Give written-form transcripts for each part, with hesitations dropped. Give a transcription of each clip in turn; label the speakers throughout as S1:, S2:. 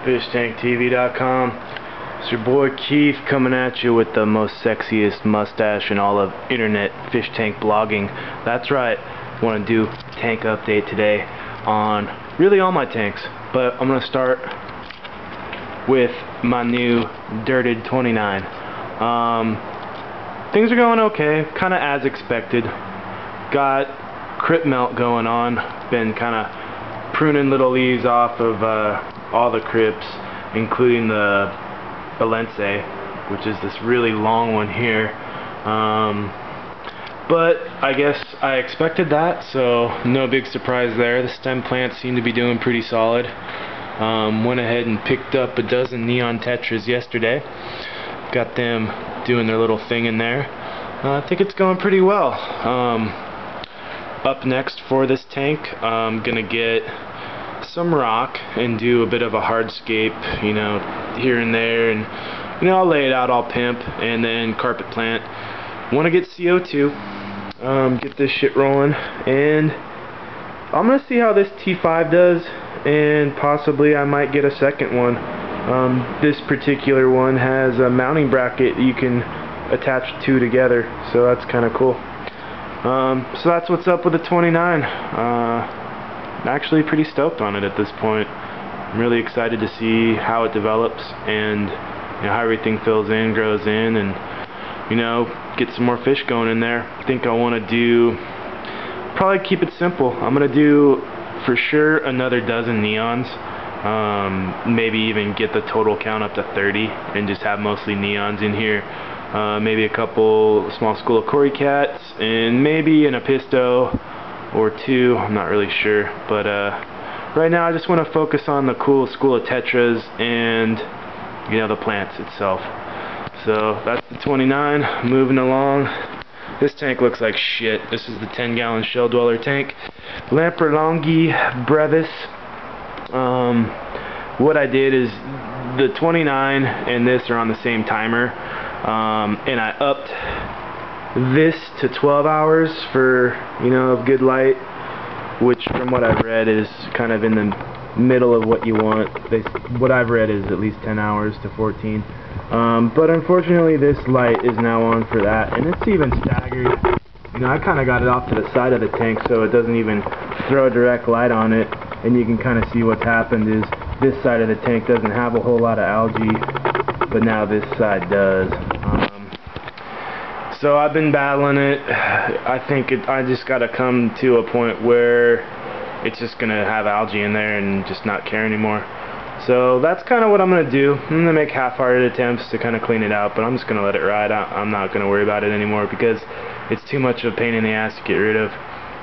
S1: FishTankTV.com. It's your boy Keith coming at you with the most sexiest mustache in all of internet fish tank blogging. That's right, I want to do a tank update today on really all my tanks, but I'm going to start with my new dirted 29. Things are going okay, kind of as expected. Got crip melt going on, been kind of pruning little leaves off of all the crips, including the Balense, which is this really long one here. But I guess I expected that, so no big surprise there. The stem plants seem to be doing pretty solid. Went ahead and picked up a dozen neon tetras yesterday. Got them doing their little thing in there. I think it's going pretty well. Up next for this tank, I'm gonna get some rock and do a bit of a hardscape, you know, here and there, and you know, I'll lay it out all pimp, and then carpet plant. Want to get CO2, get this shit rolling, and I'm gonna see how this T5 does, and possibly I might get a second one. This particular one has a mounting bracket you can attach two together, so that's kind of cool. So that's what's up with the 29. I'm actually pretty stoked on it at this point. I'm really excited to see how it develops and you know, how everything fills in, grows in, and you know, get some more fish going in there. I think I want to do, probably keep it simple. I'm going to do for sure another dozen neons. Maybe even get the total count up to 30 and just have mostly neons in here. Maybe a couple small school of Cory cats, and maybe an Apisto or two, I'm not really sure. But right now I just want to focus on the cool school of tetras and you know, the plants itself. So that's the 29, moving along. This tank looks like shit. This is the 10-gallon shell dweller tank, Lamprolongi brevis. What I did is the 29 and this are on the same timer, and I upped this to 12 hours for, you know, good light, which from what I've read is kind of in the middle of what you want. What I've read is at least 10 hours to 14. But unfortunately this light is now on for that, and it's even staggered. You know, I kind of got it off to the side of the tank so it doesn't even throw a direct light on it, and you can kind of see what's happened is this side of the tank doesn't have a whole lot of algae, but now this side does. So I've been battling it. I think I just got to come to a point where it's just going to have algae in there and just not care anymore. So that's kind of what I'm going to do. I'm going to make half-hearted attempts to kind of clean it out, but I'm just going to let it ride. I'm not going to worry about it anymore because it's too much of a pain in the ass to get rid of.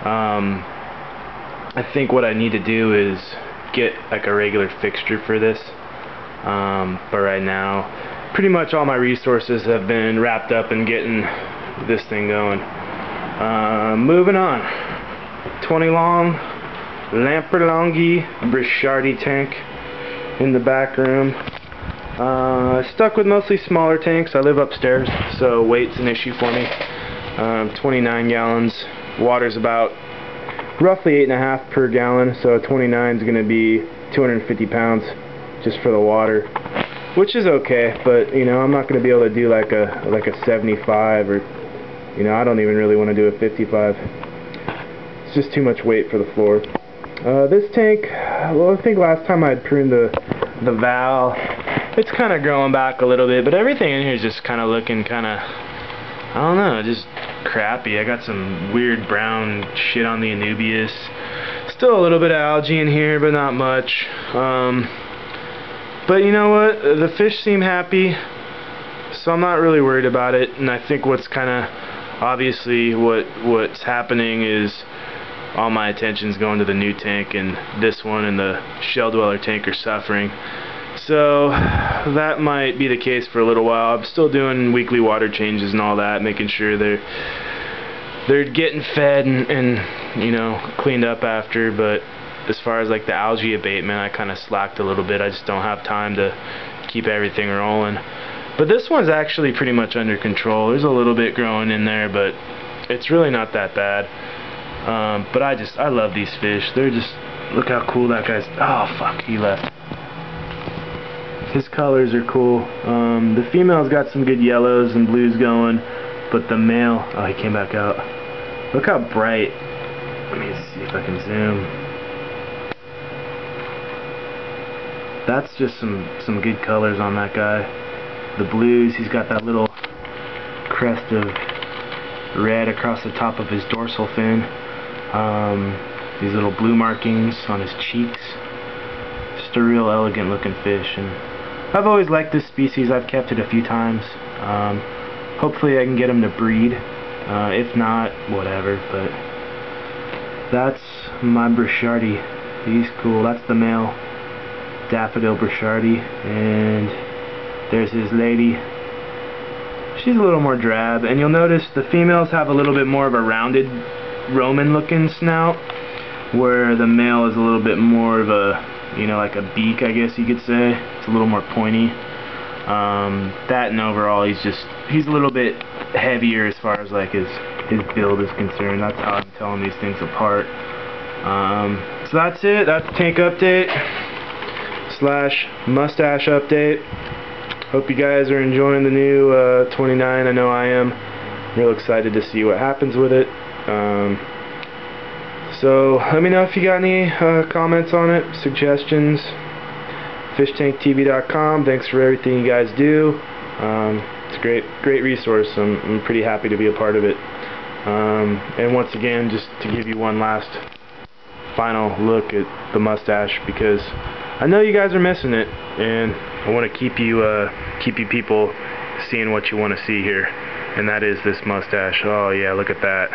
S1: I think what I need to do is get like a regular fixture for this. But right now, pretty much all my resources have been wrapped up in getting this thing going. Moving on. 20 long Lamprolongi Brishardi tank in the back room. Stuck with mostly smaller tanks. I live upstairs, so weight's an issue for me. 29 gallons. Water's about roughly 8.5 per gallon, so a 29 is going to be 250 pounds just for the water, which is okay. But you know, I'm not going to be able to do like a 75, or you know, I don't even really want to do a 55. It's just too much weight for the floor. This tank, well, I think last time I had pruned the valve, it's kind of growing back a little bit, but everything in here is just kind of looking kind of, I don't know, just crappy. I got some weird brown shit on the Anubias. Still a little bit of algae in here, but not much. But you know what? The fish seem happy, so I'm not really worried about it. And I think what's kind of obviously what's happening is all my attention's going to the new tank, and this one and the shell dweller tank are suffering. So that might be the case for a little while. I'm still doing weekly water changes and all that, making sure they're getting fed and you know, cleaned up after. But as far as like the algae abatement, I kind of slacked a little bit. I just don't have time to keep everything rolling. But this one's actually pretty much under control. There's a little bit growing in there, but it's really not that bad. But I love these fish. They're just, look how cool that guy's, oh fuck, he left. His colors are cool. The female's got some good yellows and blues going, but the male, oh, he came back out. Look how bright. Let me see if I can zoom. That's just some good colors on that guy. The blues, he's got that little crest of red across the top of his dorsal fin. These little blue markings on his cheeks. Just a real elegant looking fish, and I've always liked this species. I've kept it a few times. Hopefully I can get him to breed. If not, whatever. But that's my Burchardi. He's cool. That's the male daffodil Burchardi, and there's his lady. She's a little more drab, and you'll notice the females have a little bit more of a rounded Roman looking snout, where the male is a little bit more of a, you know, like a beak, I guess you could say. It's a little more pointy. That and overall he's a little bit heavier as far as like his build is concerned. That's how I'm telling these things apart. So that's it. That's the tank update / mustache update. Hope you guys are enjoying the new 29. I know I am. Real excited to see what happens with it. So let me know if you got any comments on it, suggestions. FishTankTV.com. Thanks for everything you guys do. It's a great resource. I'm pretty happy to be a part of it. And once again, just to give you one last final look at the mustache, because I know you guys are missing it, and I want to keep you people seeing what you want to see here, and that is this mustache. Oh yeah, look at that.